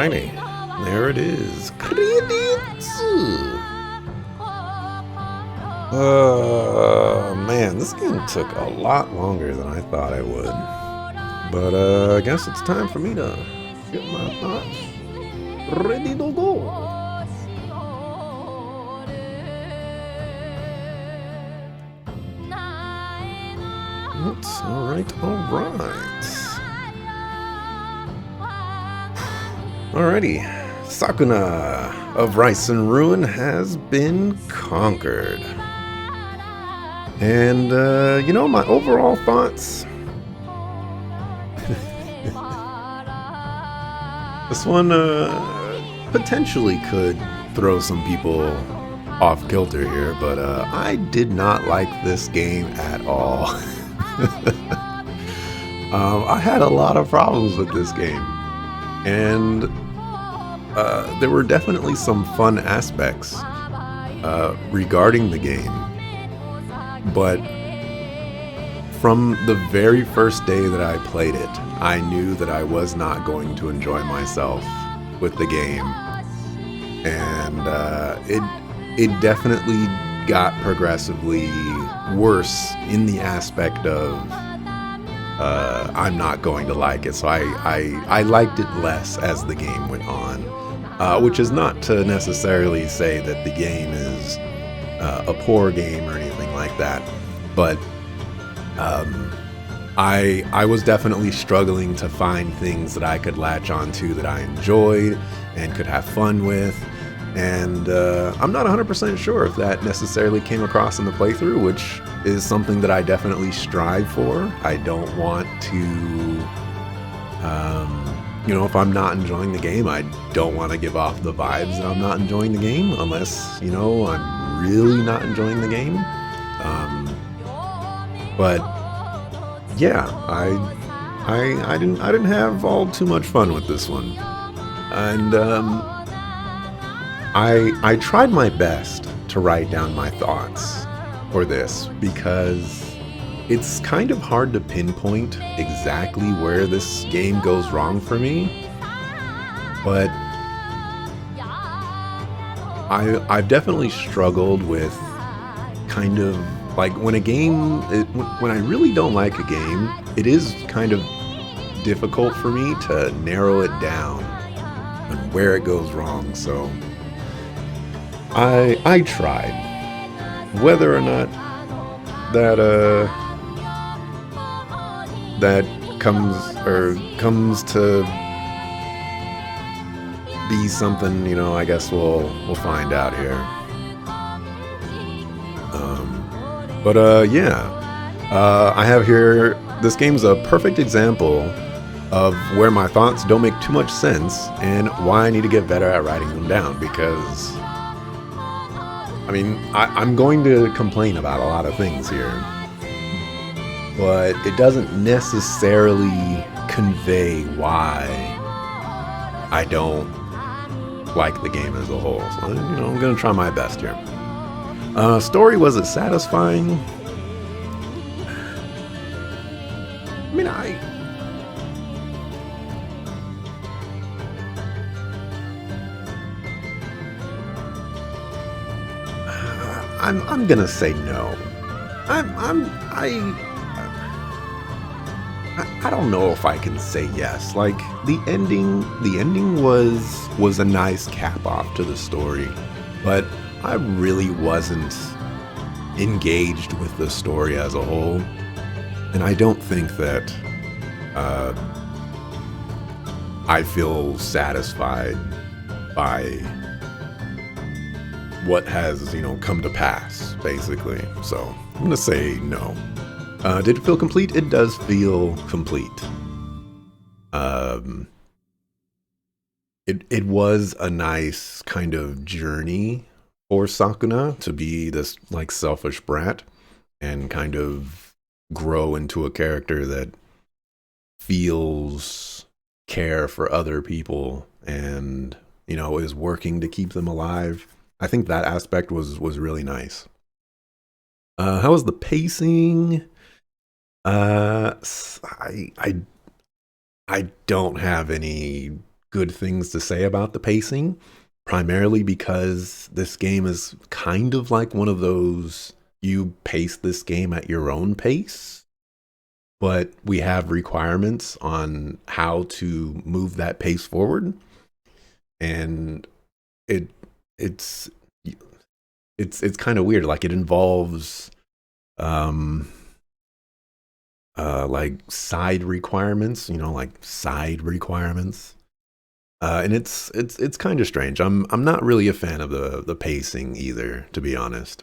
Alrighty, there it is. Credits. Man, this game took a lot longer than I thought it would. But I guess it's time for me to get my thoughts ready to go. Oops, alright. Alrighty. Sakuna of Rice and Ruin has been conquered. And, my overall thoughts. This one potentially could throw some people off kilter here, but I did not like this game at all. I had a lot of problems with this game, and there were definitely some fun aspects regarding the game, but from the very first day that I played it, I knew that I was not going to enjoy myself with the game, and it definitely got progressively worse in the aspect of I'm not going to like it. So I liked it less as the game went on, which is not to necessarily say that the game is a poor game or anything like that, but I was definitely struggling to find things that I could latch onto that I enjoyed and could have fun with. And I'm not 100% sure if that necessarily came across in the playthrough, which is something that I definitely strive for. I don't want to, if I'm not enjoying the game, I don't want to give off the vibes that I'm not enjoying the game, unless, I'm really not enjoying the game. But yeah, I didn't have all too much fun with this one, and I tried my best to write down my thoughts for this because it's kind of hard to pinpoint exactly where this game goes wrong for me, but I've definitely struggled with kind of like when I really don't like a game, it is kind of difficult for me to narrow it down and where it goes wrong. So I tried. Whether or not that comes to be something, I guess we'll find out here. I have here, this game's a perfect example of where my thoughts don't make too much sense and why I need to get better at writing them down, because I'm going to complain about a lot of things here, but it doesn't necessarily convey why I don't like the game as a whole. So, I'm going to try my best here. Story, was it satisfying? I'm gonna say no. I don't know if I can say yes. Like the ending was a nice cap off to the story, but I really wasn't engaged with the story as a whole, and I don't think that I feel satisfied by what has, come to pass, basically. So I'm gonna say no. Did it feel complete? It does feel complete. It was a nice kind of journey for Sakuna to be this like selfish brat and kind of grow into a character that feels care for other people and, is working to keep them alive. I think that aspect was really nice. How was the pacing? I don't have any good things to say about the pacing, primarily because this game is kind of like one of those you pace this game at your own pace, but we have requirements on how to move that pace forward, and it it's it's kind of weird. Like it involves um like side requirements, like side requirements. And it's kind of strange. I'm not really a fan of the pacing either, to be honest.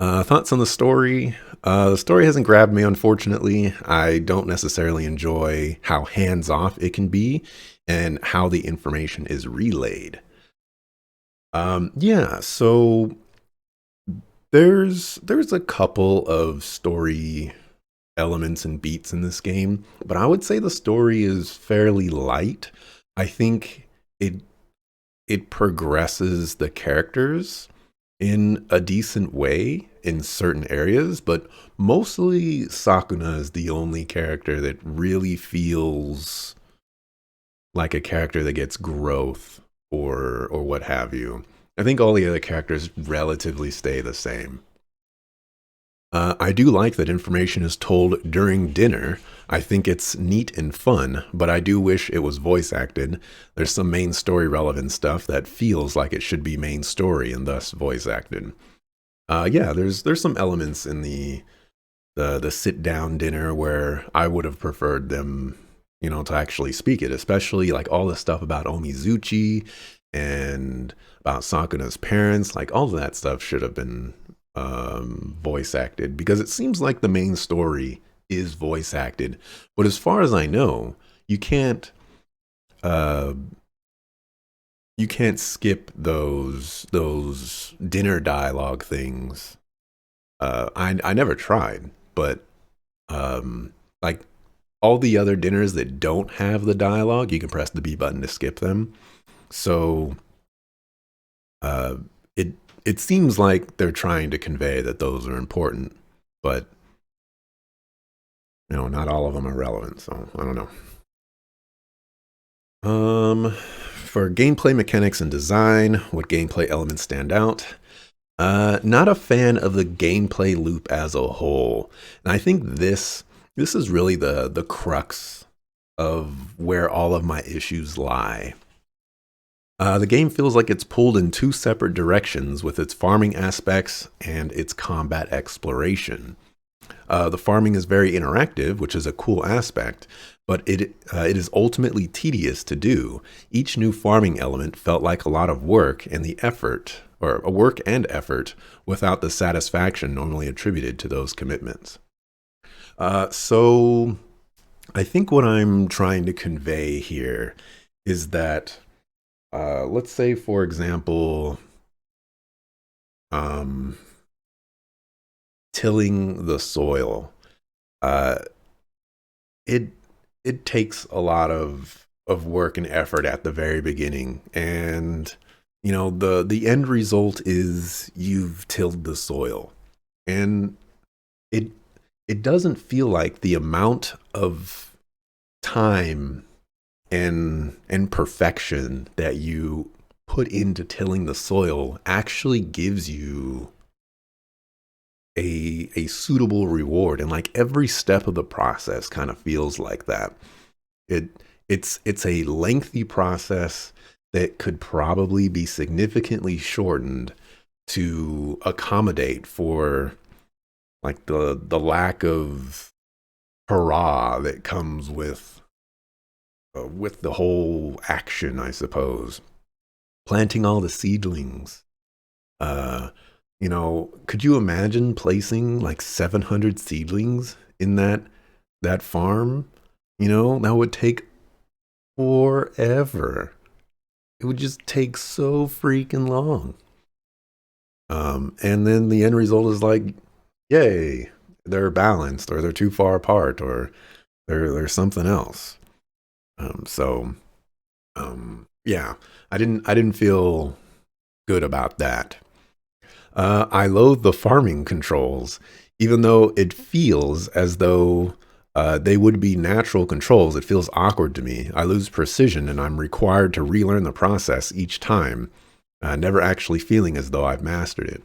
Thoughts on the story? The story hasn't grabbed me, unfortunately. I don't necessarily enjoy how hands off it can be and how the information is relayed. Yeah, so there's a couple of story elements and beats in this game, but I would say the story is fairly light. I think it progresses the characters in a decent way in certain areas, but mostly Sakuna is the only character that really feels like a character that gets growth or what have you. I think all the other characters relatively stay the same. I do like that information is told during dinner. I think it's neat and fun, but I do wish it was voice acted. There's some main story relevant stuff that feels like it should be main story and thus voice acted. Yeah, there's some elements in the sit down dinner where I would have preferred them, to actually speak it, especially like all the stuff about Omizuchi and about Sakuna's parents. Like all of that stuff should have been voice acted, because it seems like the main story is voice acted. But as far as I know, you can't uh, you can't skip those dinner dialogue things. I never tried, but like all the other dinners that don't have the dialogue, you can press the B button to skip them. So uh, it it seems like they're trying to convey that those are important, but not all of them are relevant. So I don't know. For gameplay mechanics and design, what gameplay elements stand out? Not a fan of the gameplay loop as a whole, and I think this is really the crux of where all of my issues lie. The game feels like it's pulled in two separate directions with its farming aspects and its combat exploration. The farming is very interactive, which is a cool aspect, but it is ultimately tedious to do. Each new farming element felt like a lot of work and the effort, or a work and effort, without the satisfaction normally attributed to those commitments. So I think what I'm trying to convey here is that, let's say, for example, um, tilling the soil. Uh, it it takes a lot of work and effort at the very beginning, and the end result is you've tilled the soil, and it it doesn't feel like the amount of time and perfection that you put into tilling the soil actually gives you a suitable reward, and like every step of the process kind of feels like that. it it's a lengthy process that could probably be significantly shortened to accommodate for like the lack of hurrah that comes with the whole action, I suppose. Planting all the seedlings. Uh, could you imagine placing like 700 seedlings in that farm? That would take forever. It would just take so freaking long. And then the end result is like, yay, they're balanced, or they're too far apart, or there's something else. Yeah, I didn't feel good about that. I loathe the farming controls, even though it feels as though They would be natural controls. It feels awkward to me. I lose precision and I'm required to relearn the process each time, never actually feeling as though I've mastered it.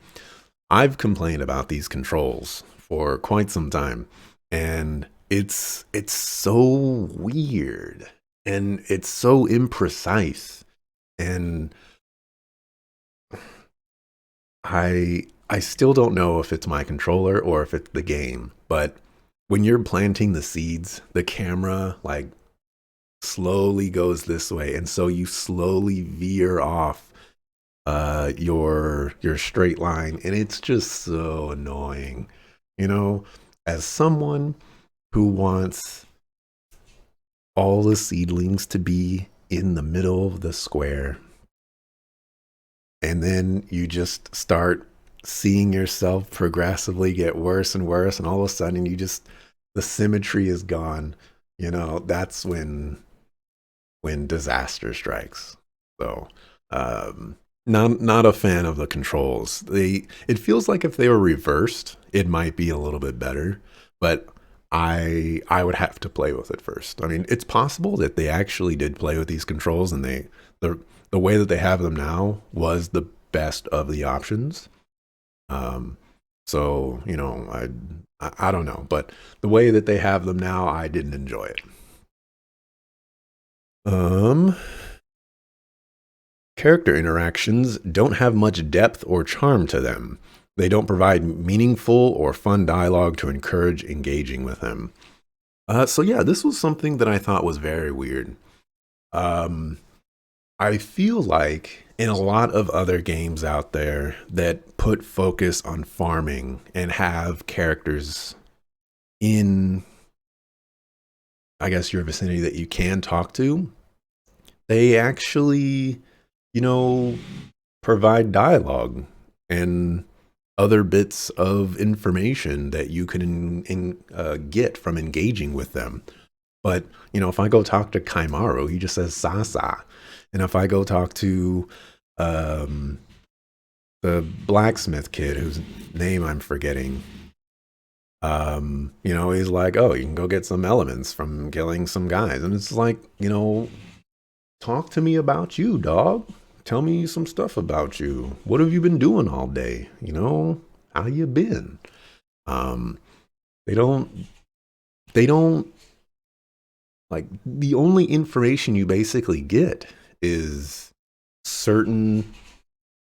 I've complained about these controls for quite some time, and it's so weird and it's so imprecise, and I still don't know if it's my controller or if it's the game, but when you're planting the seeds, the camera like slowly goes this way, and so you slowly veer off your straight line, and it's just so annoying. You know, as someone who wants all the seedlings to be in the middle of the square, and then you just start seeing yourself progressively get worse and worse, and all of a sudden you just the symmetry is gone. That's when disaster strikes. So, not a fan of the controls. It feels like if they were reversed, it might be a little bit better, but I would have to play with it first. I mean, it's possible that they actually did play with these controls, and the the way that they have them now was the best of the options. Um, so I don't know, but the way that they have them now, I didn't enjoy it. Um, Character interactions don't have much depth or charm to them. They don't provide meaningful or fun dialogue to encourage engaging with them. So yeah, this was something that I thought was very weird. Um, I feel like in a lot of other games out there that put focus on farming and have characters in, I guess, your vicinity that you can talk to, they actually, you know, provide dialogue and other bits of information that you can get from engaging with them. But if I go talk to Kaimaru, he just says Sasa, and if I go talk to um, the blacksmith kid whose name I'm forgetting, he's like, "Oh, you can go get some elements from killing some guys," and it's like, talk to me about you, dog. Tell me some stuff about you. What have you been doing all day? How you been? Um, they don't. They don't like the only information you basically get is certain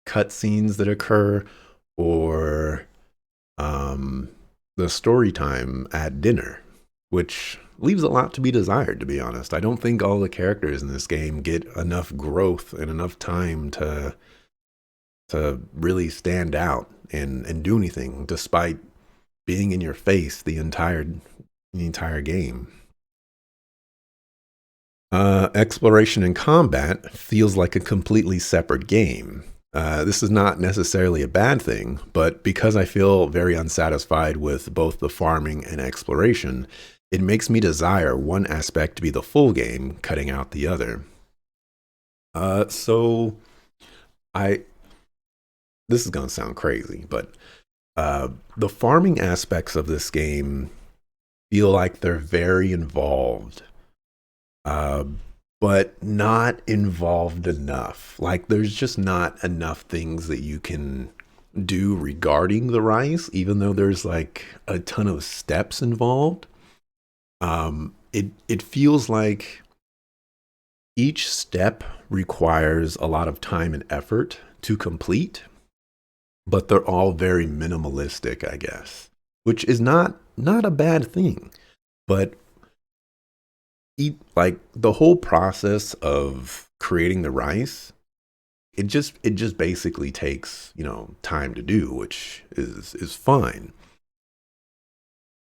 cutscenes that occur or um, the story time at dinner, which leaves a lot to be desired, to be honest. I don't think all the characters in this game get enough growth and enough time to really stand out and do anything, despite being in your face the entire game. Exploration and combat feels like a completely separate game. This is not necessarily a bad thing, but because I feel very unsatisfied with both the farming and exploration, it makes me desire one aspect to be the full game, cutting out the other. So I this is gonna sound crazy, but the farming aspects of this game feel like they're very involved, uh, but not involved enough. Like there's just not enough things that you can do regarding the rice, even though there's like a ton of steps involved. It feels like each step requires a lot of time and effort to complete, but they're all very minimalistic, I guess, which is not a bad thing. But like the whole process of creating the rice, it just basically takes time to do, which is fine.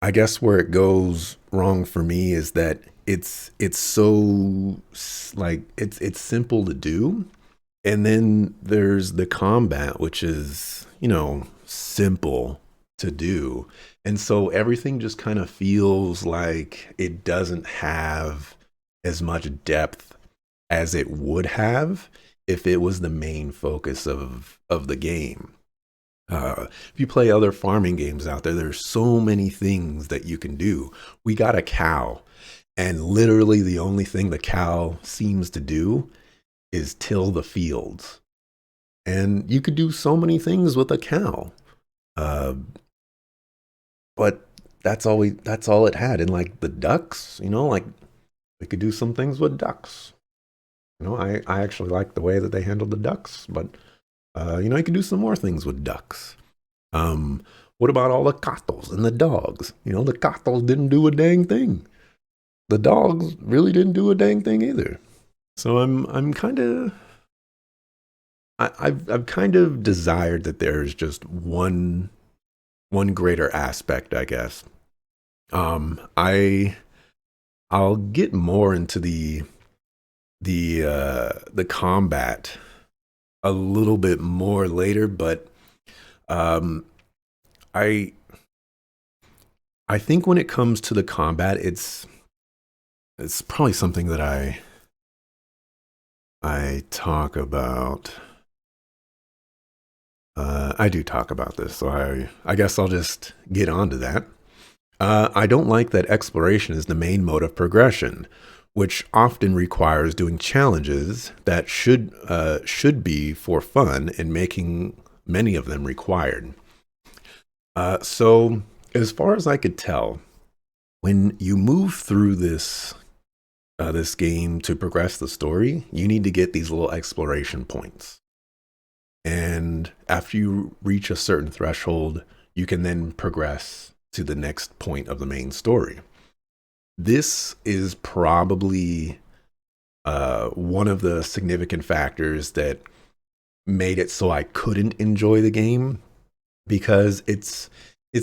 I guess where it goes wrong for me is that it's so like it's simple to do, and then there's the combat, which is simple to do, and so everything just kind of feels like it doesn't have as much depth as it would have if it was the main focus of the game. If you play other farming games out there, there's so many things that you can do. We got a cow, and literally the only thing the cow seems to do is till the fields. And you could do so many things with a cow. Uh, but that's all it had. And like the ducks, like we could do some things with ducks. I actually like the way that they handled the ducks, but you can do some more things with ducks. Um, what about all the cottles and the dogs? The cottles didn't do a dang thing. The dogs really didn't do a dang thing either. So I'm kind of I've kind of desired that there's just one greater aspect, I guess. I'll get more into the combat a little bit more later, but um, I I think when it comes to the combat, it's probably something that I talk about. I do talk about this, so I guess I'll just get on to that. I don't like that exploration is the main mode of progression, which often requires doing challenges that should be for fun and making many of them required. So, as far as I could tell, when you move through this game to progress the story, you need to get these little exploration points. And after you reach a certain threshold, you can then progress to the next point of the main story. This is probably one of the significant factors that made it so I couldn't enjoy the game, because it's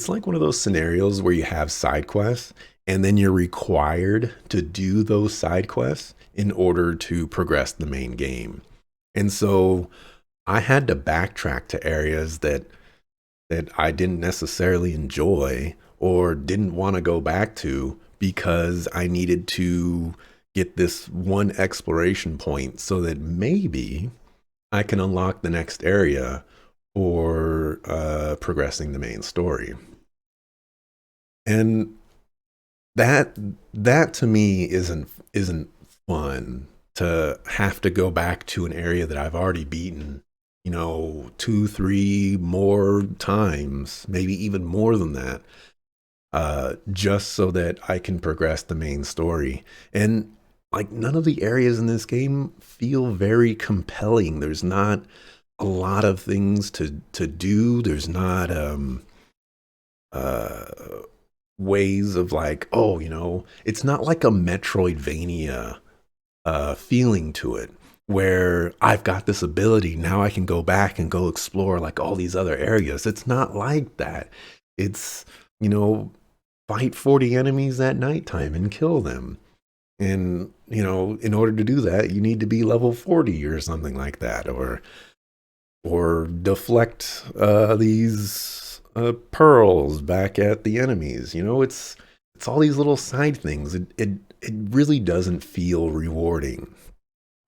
like one of those scenarios where you have side quests and then you're required to do those side quests in order to progress the main game. And so I had to backtrack to areas that I didn't necessarily enjoy or didn't want to go back to because I needed to get this one exploration point so that maybe I can unlock the next area or progressing the main story. And that that to me isn't fun, to have to go back to an area that I've already beaten, two, three more times, maybe even more than that, just so that I can progress the main story. And like none of the areas in this game feel very compelling. There's not a lot of things to do. There's not uh ways of like, oh, it's not like a Metroidvania feeling to it, where I've got this ability now, I can go back and go explore like all these other areas. It's not like that. It's, fight 40 enemies at nighttime and kill them. And, in order to do that, you need to be level 40 or something like that, or deflect these pearls back at the enemies. It's all these little side things. It really doesn't feel rewarding.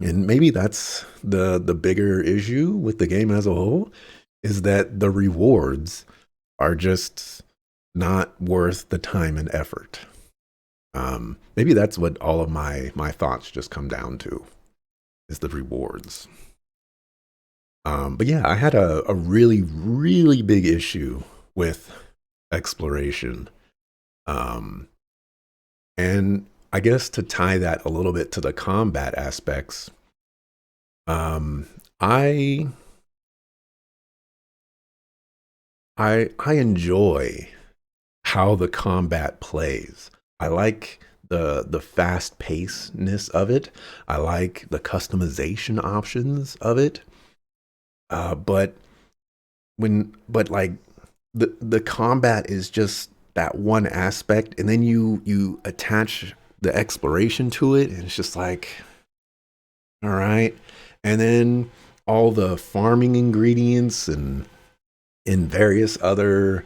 And maybe that's the bigger issue with the game as a whole, is that the rewards are just not worth the time and effort. Maybe that's what all of my thoughts just come down to, is the rewards. But yeah, I had a really, really big issue with exploration. Um, and I guess to tie that a little bit to the combat aspects, um, I I enjoy how the combat plays. I like the fast pacedness of it. I like the customization options of it. But like the combat is just that one aspect, and then you attach the exploration to it, and it's just like, all right. And then all the farming ingredients and various other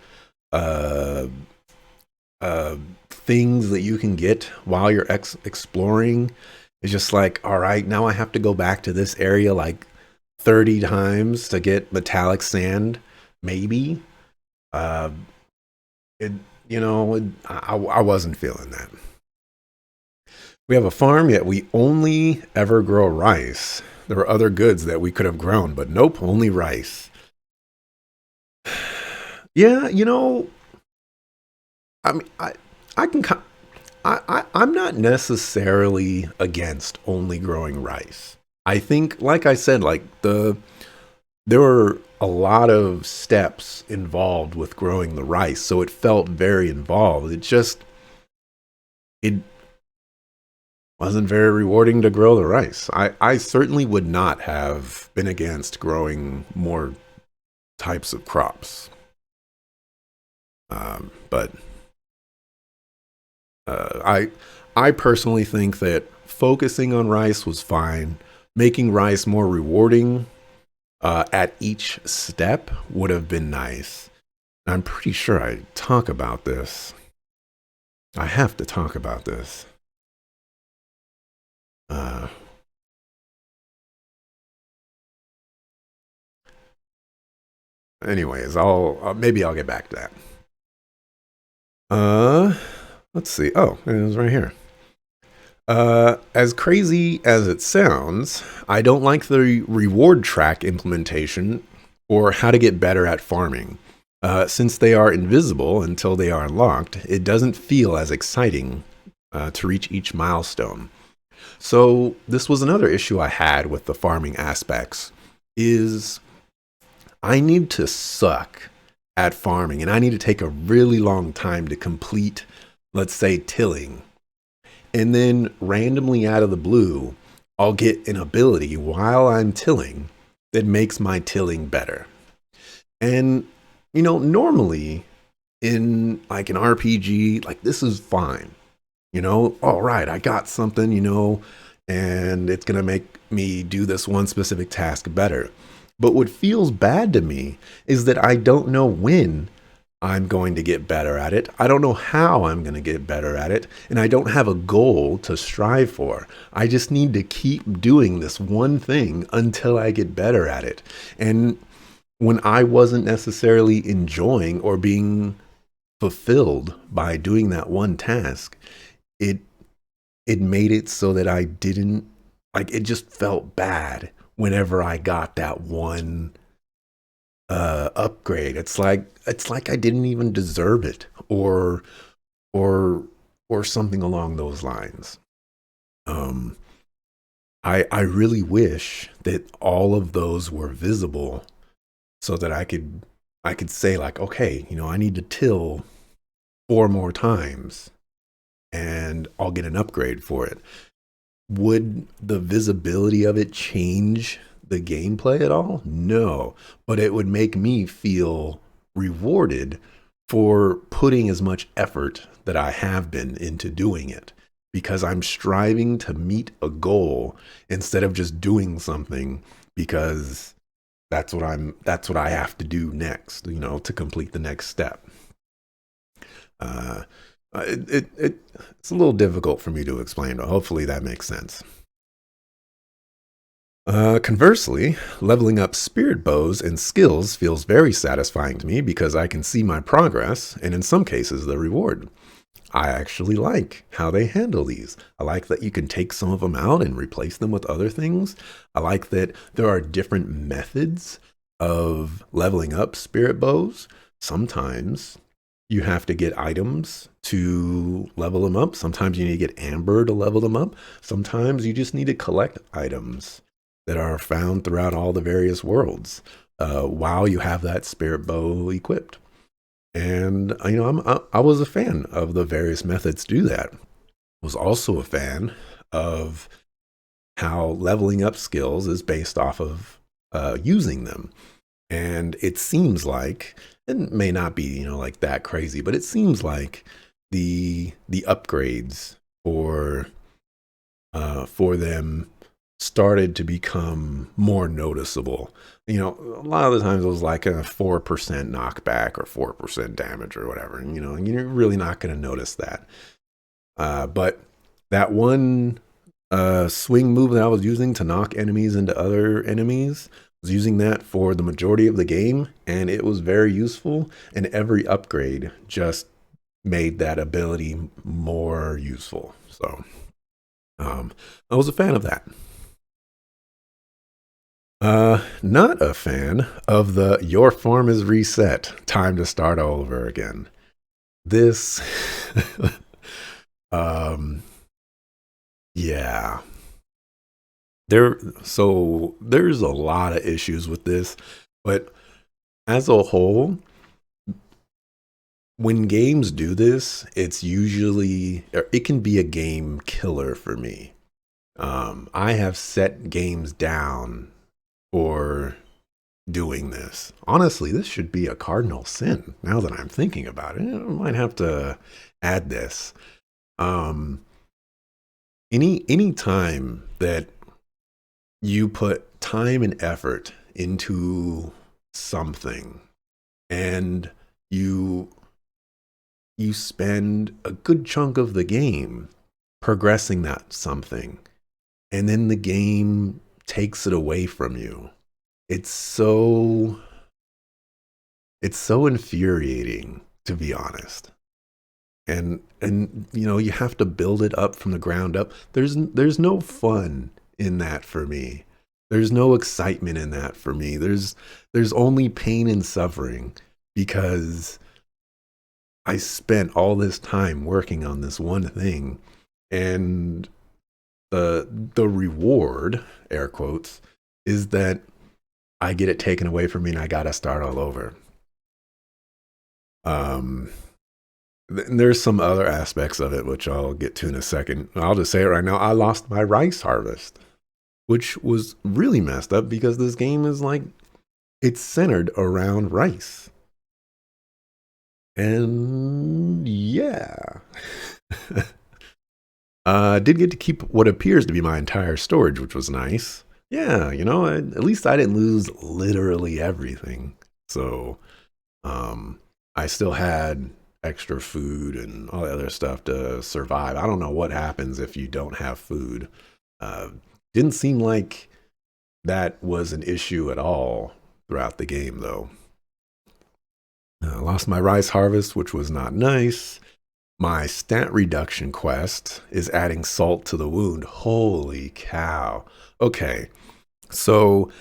uh things that you can get while you're exploring. It's just like, all right, now I have to go back to this area like 30 times to get metallic sand. maybe. Uh, it, I wasn't feeling that. We have a farm, yet we only ever grow rice. There were other goods that we could have grown, but nope, only rice. Yeah, I mean, I can, I'm not necessarily against only growing rice. I think, like I said, there were a lot of steps involved with growing the rice, so it felt very involved. It wasn't very rewarding to grow the rice. I certainly would not have been against growing more types of crops. But I personally think that focusing on rice was fine. Making rice more rewarding at each step would have been nice. I'm pretty sure I talk about this. I have to talk about this. Uh, anyways, I'll maybe I'll get back to that. Uh, let's see. Oh, it was right here. As crazy as it sounds, I don't like the reward track implementation or how to get better at farming. Since they are invisible until they are unlocked, it doesn't feel as exciting to reach each milestone. So this was another issue I had with the farming aspects is I need to suck at farming and I need to take a really long time to complete, let's say, tilling. And then randomly out of the blue, I'll get an ability while I'm tilling that makes my tilling better. And, normally in like an RPG, like this is fine. All right, I got something, and it's going to make me do this one specific task better. But what feels bad to me is that I don't know when I'm going to get better at it. I don't know how I'm going to get better at it. And I don't have a goal to strive for. I just need to keep doing this one thing until I get better at it. And when I wasn't necessarily enjoying or being fulfilled by doing that one task, it it made it so that I didn't like it just felt bad whenever I got that one upgrade. It's like I didn't even deserve it or or something along those lines. Um I really wish that all of those were visible so that I could say like, okay, I need to till four more times and I'll get an upgrade for it. Would the visibility of it change the gameplay at all? No, but it would make me feel rewarded for putting as much effort that I have been into doing it because I'm striving to meet a goal instead of just doing something because that's what I have to do next, to complete the next step. Uh, it's a little difficult for me to explain, but hopefully that makes sense. Conversely, leveling up spirit bows and skills feels very satisfying to me because I can see my progress and, in some cases, the reward. I actually like how they handle these. I like that you can take some of them out and replace them with other things. I like that there are different methods of leveling up spirit bows. Sometimes you have to get items to level them up. Sometimes you need to get amber to level them up. Sometimes you just need to collect items that are found throughout all the various worlds while you have that spirit bow equipped. And I was a fan of the various methods to do that. Was also a fan of how leveling up skills is based off of using them. And it seems like it may not be like that crazy, but it seems like the upgrades for them started to become more noticeable. A lot of the times it was like a 4% knockback or 4% damage or whatever. And you're really not going to notice that. But that one swing move that I was using to knock enemies into other enemies Was using that for the majority of the game, and it was very useful. And every upgrade just made that ability more useful. So um, I was a fan of that. Not a fan of the your farm is reset, time to start all over again. This, um, yeah, there's a lot of issues with this, but as a whole, when games do this, it's usually it can be a game killer for me. I have set games down for doing this. Honestly, this should be a cardinal sin. Now that I'm thinking about it, I might have to add this. Um, any time that you put time and effort into something, and you you spend a good chunk of the game progressing that something, and then the game takes it away from you. It's so it's so infuriating, to be honest. And you have to build it up from the ground up. There's no fun in that for me. There's no excitement in that for me. There's only pain and suffering because I spent all this time working on this one thing, and the reward, air quotes, is that I get it taken away from me and I gotta start all over. Um, there's some other aspects of it which I'll get to in a second. I'll just say it right now. I lost my rice harvest, which was really messed up because this game is like it's centered around rice. And yeah. Did get to keep what appears to be my entire storage, which was nice. Yeah, at least I didn't lose literally everything. So, I still had extra food and all the other stuff to survive. I don't know what happens if you don't have food. Uh, didn't seem like that was an issue at all throughout the game, though. I lost my rice harvest, which was not nice. My stat reduction quest is adding salt to the wound. Holy cow. Okay, so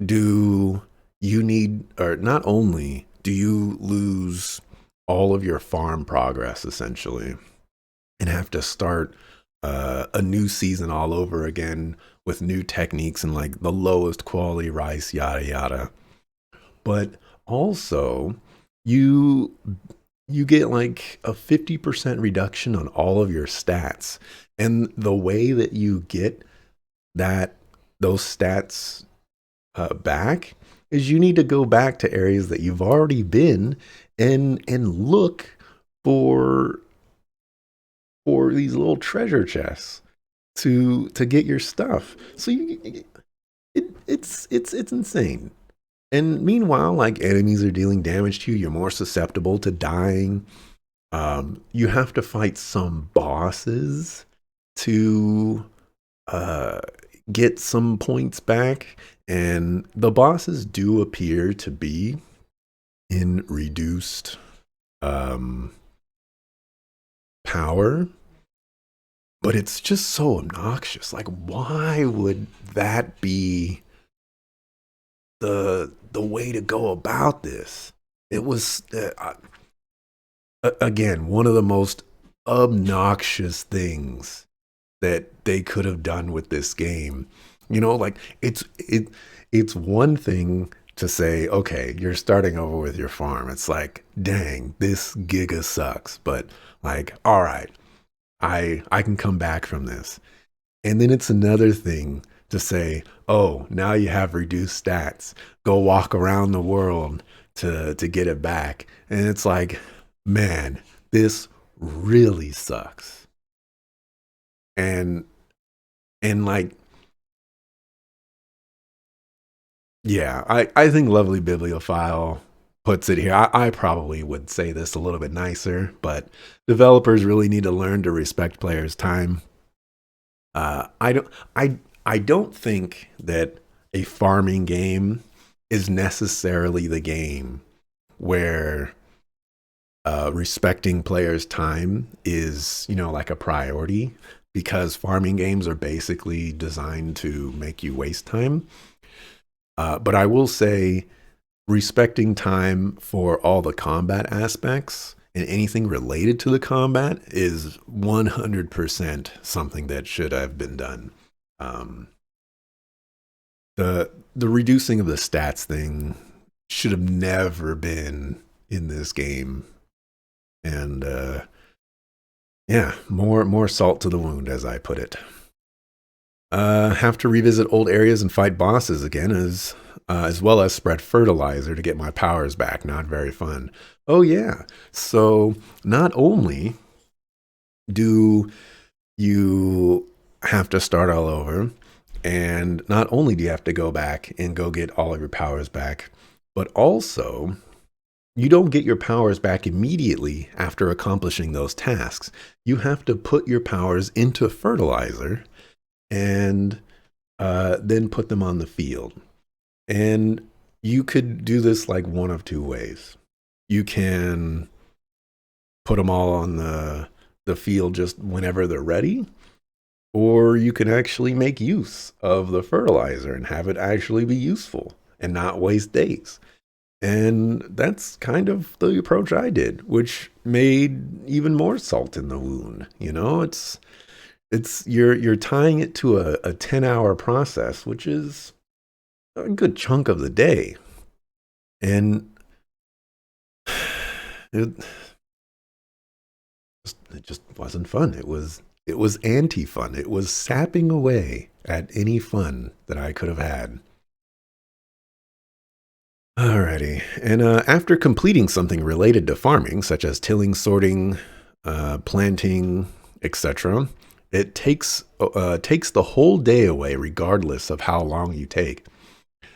do not only do you lose all of your farm progress essentially and have to start a new season all over again with new techniques and like the lowest quality rice, yada yada. But also, you you get like a 50% reduction on all of your stats. And the way that you get that those stats back is you need to go back to areas that you've already been and look for these little treasure chests to get your stuff. So it's insane. And meanwhile, like enemies are dealing damage to you, you're more susceptible to dying. You have to fight some bosses to uh, get some points back, and the bosses do appear to be in reduced um, power, but it's just so obnoxious. Like, why would that be the way to go about this? It was again one of the most obnoxious things that they could have done with this game. Like it's one thing to say, okay, you're starting over with your farm. It's like, dang, this giga sucks, but like, all right, I can come back from this. And then it's another thing to say, oh, now you have reduced stats. Go walk around the world to get it back. And it's like, man, this really sucks. And like, yeah, I think Lovely Bibliophile puts it here. I probably would say this a little bit nicer, but developers really need to learn to respect players' time. I don't think that a farming game is necessarily the game where respecting players' time is, like a priority, because farming games are basically designed to make you waste time. But I will say, respecting time for all the combat aspects and anything related to the combat is 100% something that should have been done. Um, the reducing of the stats thing should have never been in this game, and yeah, more salt to the wound, as I put it. Have to revisit old areas and fight bosses again, as well as spread fertilizer to get my powers back. Not very fun. Oh yeah. So not only do you have to start all over, and not only do you have to go back and go get all of your powers back, but also you don't get your powers back immediately after accomplishing those tasks. You have to put your powers into fertilizer and then put them on the field. And you could do this like one of two ways. You can put them all on the field just whenever they're ready, or you can actually make use of the fertilizer and have it actually be useful and not waste days. And that's kind of the approach I did, which made even more salt in the wound. It's you're tying it to a 10-hour process, which is a good chunk of the day. And it, it just wasn't fun. It was anti-fun. It was sapping away at any fun that I could have had. Alrighty. And after completing something related to farming, such as tilling, sorting, planting, etc., it takes the whole day away, regardless of how long you take.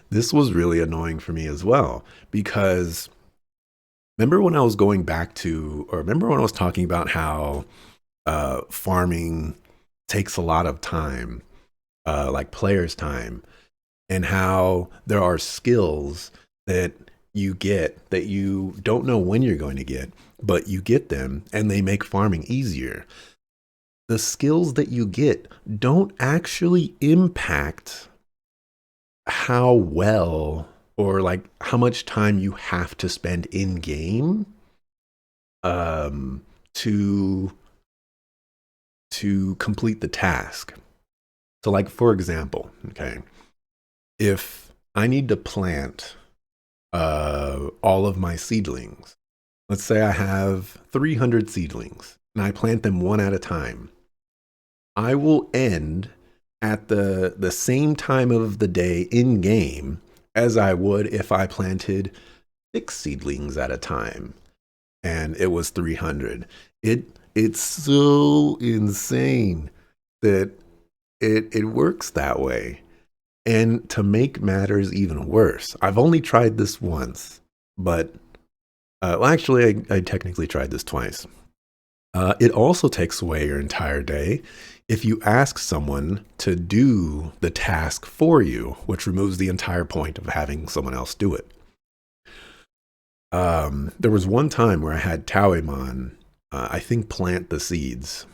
This was really annoying for me as well, because remember when I was going back to, or remember when I was talking about how farming takes a lot of time, like players' time, and how there are skills that you get that you don't know when you're going to get, but you get them and they make farming easier. The skills that you get don't actually impact how well or like how much time you have to spend in game to complete the task. So like for example, okay, if I need to plant all of my seedlings, let's say I have 300 seedlings and I plant them one at a time, I will end at the same time of the day in game as I would if I planted 6 seedlings at a time and it was 300. It's so insane that it works that way. And to make matters even worse, I've only tried this once, but well, actually, I technically tried this twice. It also takes away your entire day if you ask someone to do the task for you, which removes the entire point of having someone else do it. There was one time where I had Tauemon, I think, plant the seeds,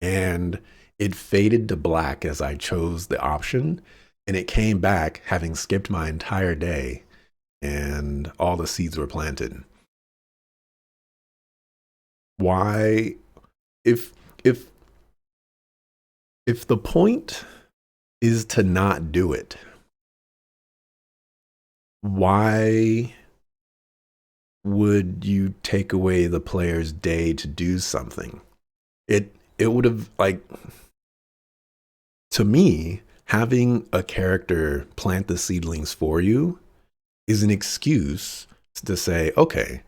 and it faded to black as I chose the option, and it came back having skipped my entire day, and all the seeds were planted. Why, if if if the point is to not do it, why would you take away the player's day to do something? It would have, like, to me, having a character plant the seedlings for you is an excuse to say, okay,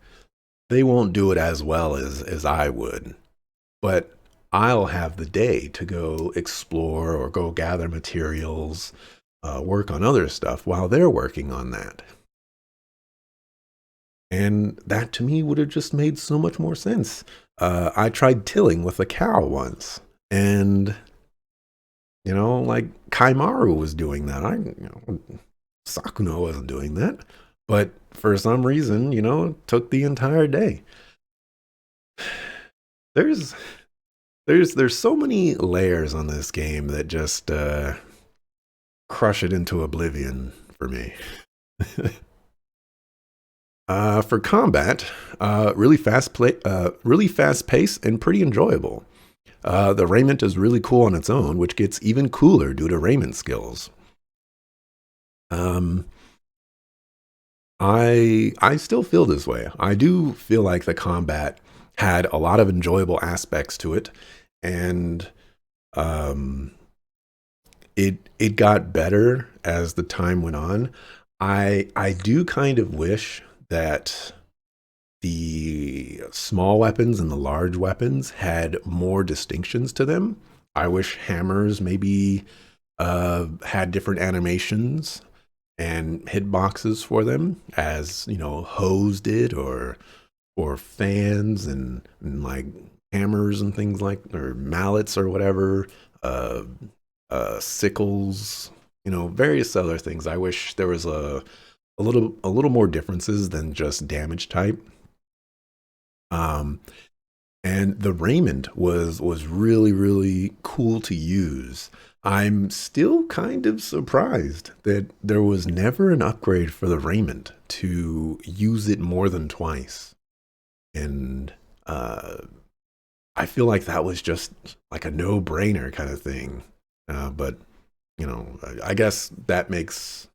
they won't do it as well as I would, but I'll have the day to go explore or go gather materials, work on other stuff while they're working on that. And that to me would have just made so much more sense. I tried tilling with a cow once, and You know, like Kaimaru was doing that. Sakuna wasn't doing that. But for some reason, it took the entire day. There's there's so many layers on this game that just crush it into oblivion for me. For combat, really fast pace and pretty enjoyable. The raiment is really cool on its own, which gets even cooler due to raiment skills. Um, I still feel this way. I do feel like the combat had a lot of enjoyable aspects to it, and um, it got better as the time went on. I do kind of wish that the small weapons and the large weapons had more distinctions to them. I wish hammers maybe had different animations and hitboxes for them, as hose did, or fans and like hammers and things like, or mallets or whatever, uh, sickles, various other things. I wish there was a little more differences than just damage type. Um, and the raiment was really really cool to use. I'm still kind of surprised that there was never an upgrade for the raiment to use it more than twice. And uh, I feel like that was just like a no-brainer kind of thing. But I guess that makes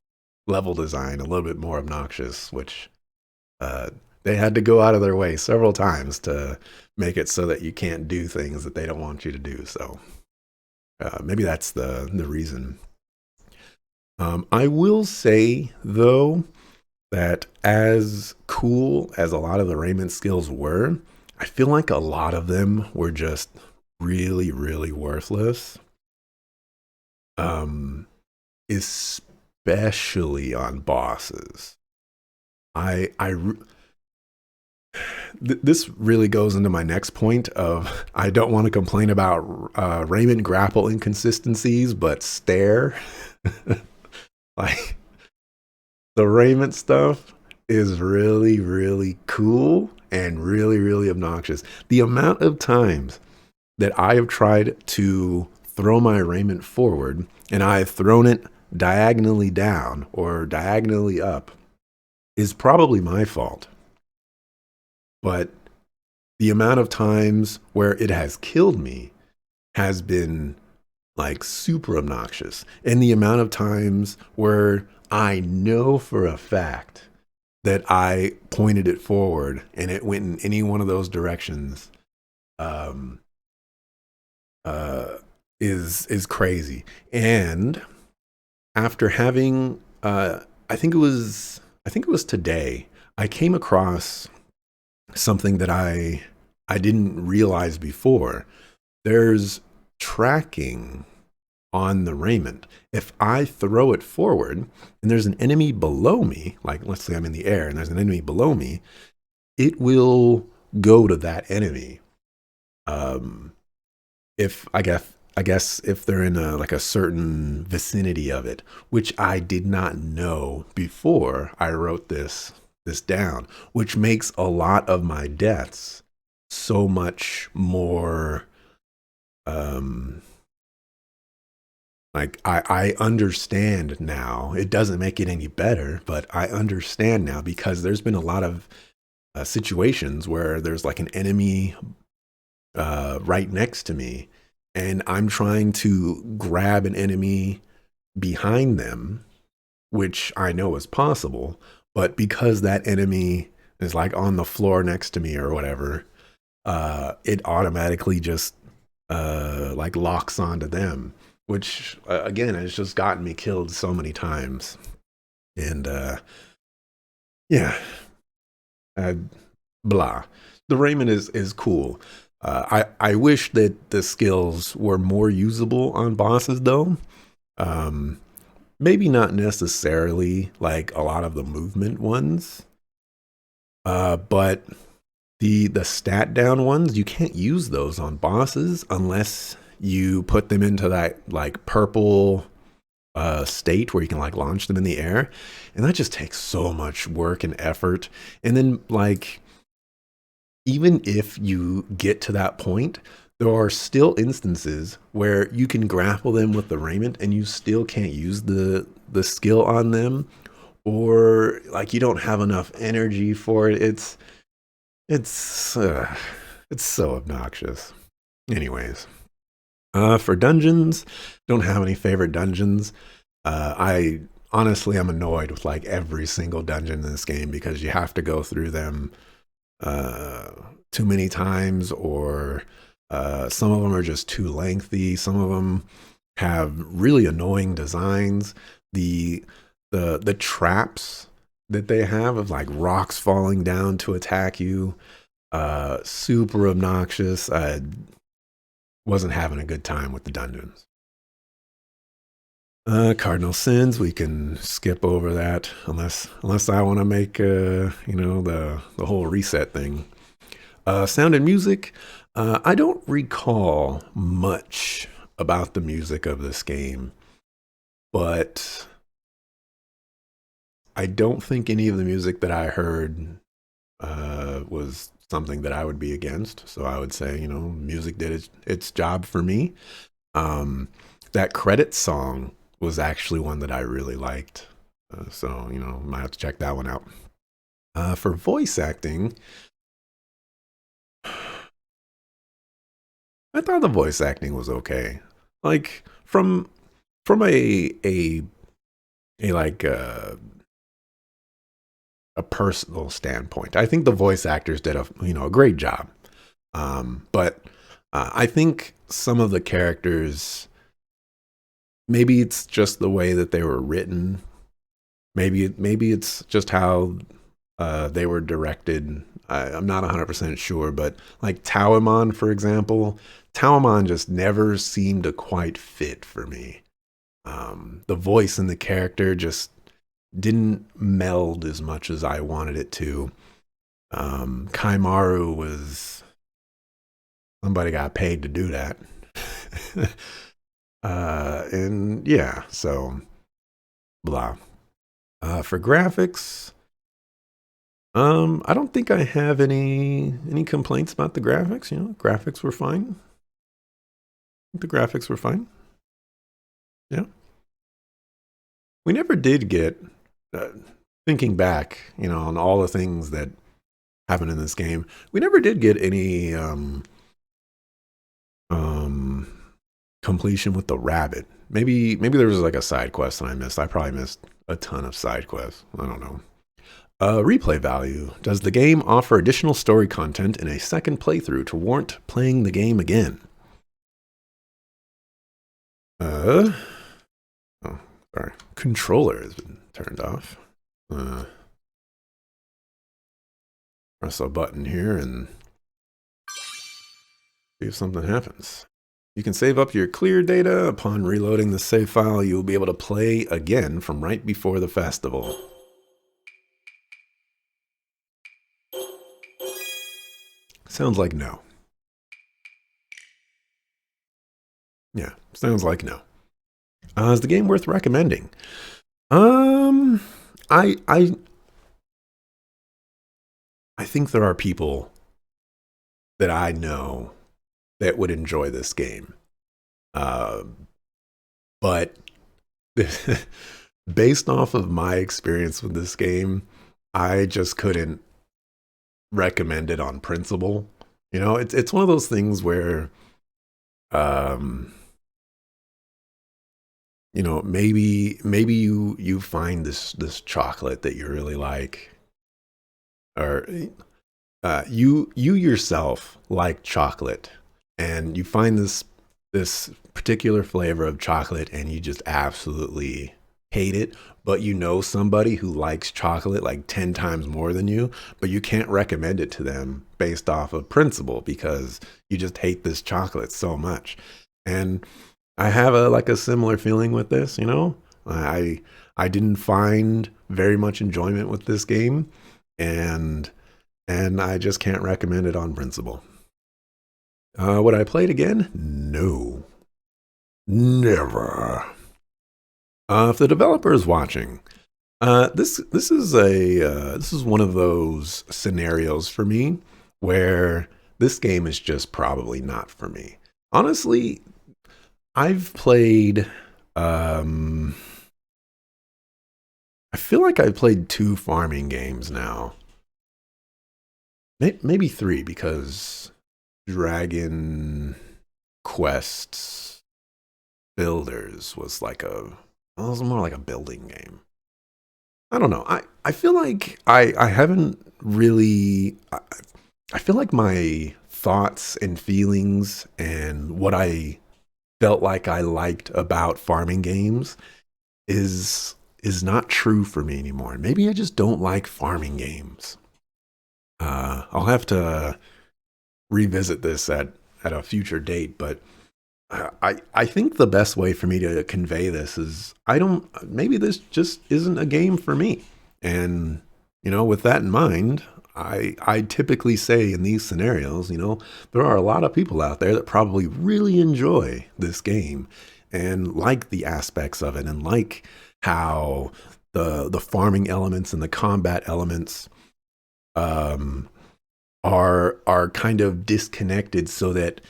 level design a little bit more obnoxious, which uh, they had to go out of their way several times to make it so that you can't do things that they don't want you to do. So maybe that's the reason. I will say though that as cool as a lot of the raiment skills were, I feel like a lot of them were just really really worthless. Um, Especially on bosses. I this really goes into my next point of I don't want to complain about Raymond grapple inconsistencies, but stare. Like the Raymond stuff is really, really cool and really, really obnoxious. The amount of times that I have tried to throw my Raymond forward and I've thrown it diagonally down or diagonally up is probably my fault. But the amount of times where it has killed me has been like super obnoxious. And the amount of times where I know for a fact that I pointed it forward and it went in any one of those directions um, uh, is crazy. And after having, I think it was today, I came across something that I didn't realize before. There's tracking on the raiment. If I throw it forward and there's an enemy below me, like let's say I'm in the air and there's an enemy below me, it will go to that enemy. Um, if I guess if they're in a certain vicinity of it, which I did not know before I wrote this down, which makes a lot of my deaths so much more um like I understand now. It doesn't make it any better, but I understand now because there's been a lot of situations where there's like an enemy right next to me, and I'm trying to grab an enemy behind them, which I know is possible, but because that enemy is like on the floor next to me or whatever, it automatically just like locks onto them, which again has just gotten me killed so many times. And yeah, uh, blah. The Raymond is cool. I wish that the skills were more usable on bosses though. Um, Maybe not necessarily like a lot of the movement ones, but the stat down ones, you can't use those on bosses unless you put them into that like purple state where you can like launch them in the air, and that just takes so much work and effort. And then like even if you get to that point, there are still instances where you can grapple them with the raiment and you still can't use the skill on them, or like you don't have enough energy for it. It's it's so obnoxious. Anyways, for dungeons, don't have any favorite dungeons. I honestly am annoyed with like every single dungeon in this game because you have to go through them uh, too many times, or some of them are just too lengthy. Some of them have really annoying designs. The the traps that they have of like rocks falling down to attack you, super obnoxious. I wasn't having a good time with the dungeons. Cardinal sins, we can skip over that unless I want to make the whole reset thing. Sound and music. I don't recall much about the music of this game, but I don't think any of the music that I heard was something that I would be against. So I would say, music did its job for me. That credit song was actually one that I really liked. So, might have to check that one out. For voice acting, I thought the voice acting was okay. Like from a like a personal standpoint, I think the voice actors did a great job. But I think some of the characters, maybe it's just the way that they were written. Maybe it's just how they were directed. I'm not 100% sure, but like Tawamon, for example, Tawamon just never seemed to quite fit for me. The voice and the character just didn't meld as much as I wanted it to. Kaimaru was somebody got paid to do that. And yeah, so blah. For graphics, I don't think I have any complaints about the graphics. Graphics were fine. The graphics were fine. Yeah. We never did get, uh, thinking back, on all the things that happened in this game, we never did get any um, completion with the rabbit. Maybe there was like a side quest that I missed. I probably missed a ton of side quests. I don't know. Replay value. Does the game offer additional story content in a second playthrough to warrant playing the game again? Oh, sorry. Controller has been turned off. Press a button here and see if something happens. You can save up your clear data. Upon reloading the save file, you will be able to play again from right before the festival. Sounds like no. Yeah, sounds like no. Is the game worth recommending? Um, I I I think there are people that I know that would enjoy this game. Uh, but based off of my experience with this game, I just couldn't recommend it on principle. It's one of those things where um maybe you find this chocolate that you really like, or you yourself like chocolate, and you find this particular flavor of chocolate and you just absolutely hate it, but somebody who likes chocolate like 10 times more than you, but you can't recommend it to them based off of principle because you just hate this chocolate so much. And I have a similar feeling with this. I didn't find very much enjoyment with this game, and I just can't recommend it on principle. Would I play it again? No. Never. If the developer is watching, this is one of those scenarios for me where this game is just probably not for me. Honestly, I've played. Um, I feel like I've played two farming games now, maybe three, because Dragon Quest Builders was like it was more like a building game. I don't know. I feel like I haven't really. I feel like my thoughts and feelings and what I felt like I liked about farming games is not true for me anymore. Maybe I just don't like farming games. I'll have to revisit this at a future date, but I think the best way for me to convey this is I don't maybe this just isn't a game for me. And with that in mind, I typically say in these scenarios, there are a lot of people out there that probably really enjoy this game and like the aspects of it and like how the farming elements and the combat elements um are kind of disconnected so that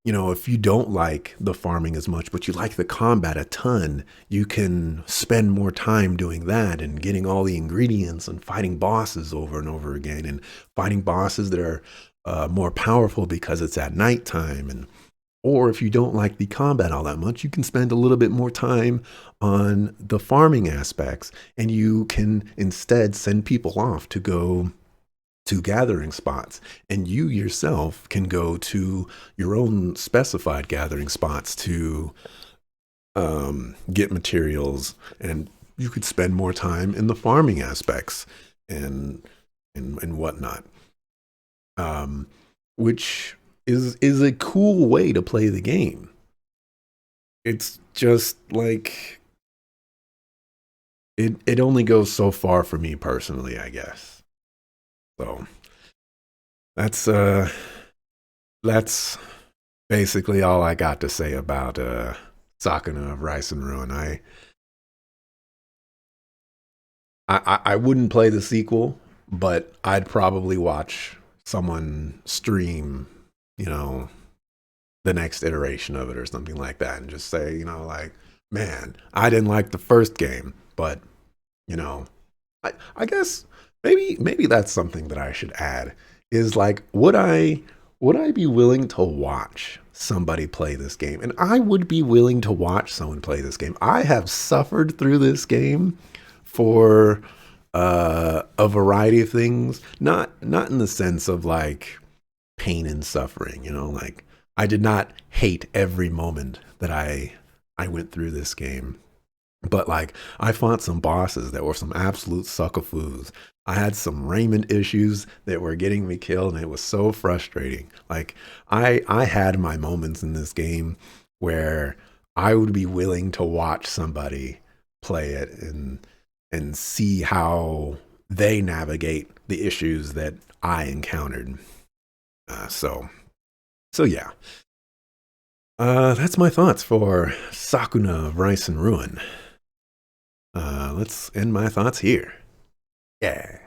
if you don't like the farming as much but you like the combat a ton, you can spend more time doing that and getting all the ingredients and fighting bosses over and over again and fighting bosses that are more powerful because it's at nighttime. And or if you don't like the combat all that much, you can spend a little bit more time on the farming aspects, and you can instead send people off to go to gathering spots, and you yourself can go to your own specified gathering spots to get materials, and you could spend more time in the farming aspects and and whatnot, um, which is a cool way to play the game. It's just like it only goes so far for me personally, I guess. So that's uh that's basically all I got to say about Sakuna of Rice and Ruin. I wouldn't play the sequel, but I'd probably watch someone stream, you know, the next iteration of it or something like that, and just say, like, man, I didn't like the first game, but you know, I guess maybe that's something that I should add is like, would I be willing to watch somebody play this game? And I would be willing to watch someone play this game. I have suffered through this game for a variety of things, not in the sense of like pain and suffering, like I did not hate every moment that I went through this game. But like I fought some bosses that were some absolute suckafoos. I had some Raymond issues that were getting me killed, and it was so frustrating. Like I had my moments in this game where I would be willing to watch somebody play it and see how they navigate the issues that I encountered. So yeah. That's my thoughts for Sakuna of Rice and Ruin. Let's end my thoughts here. Yeah.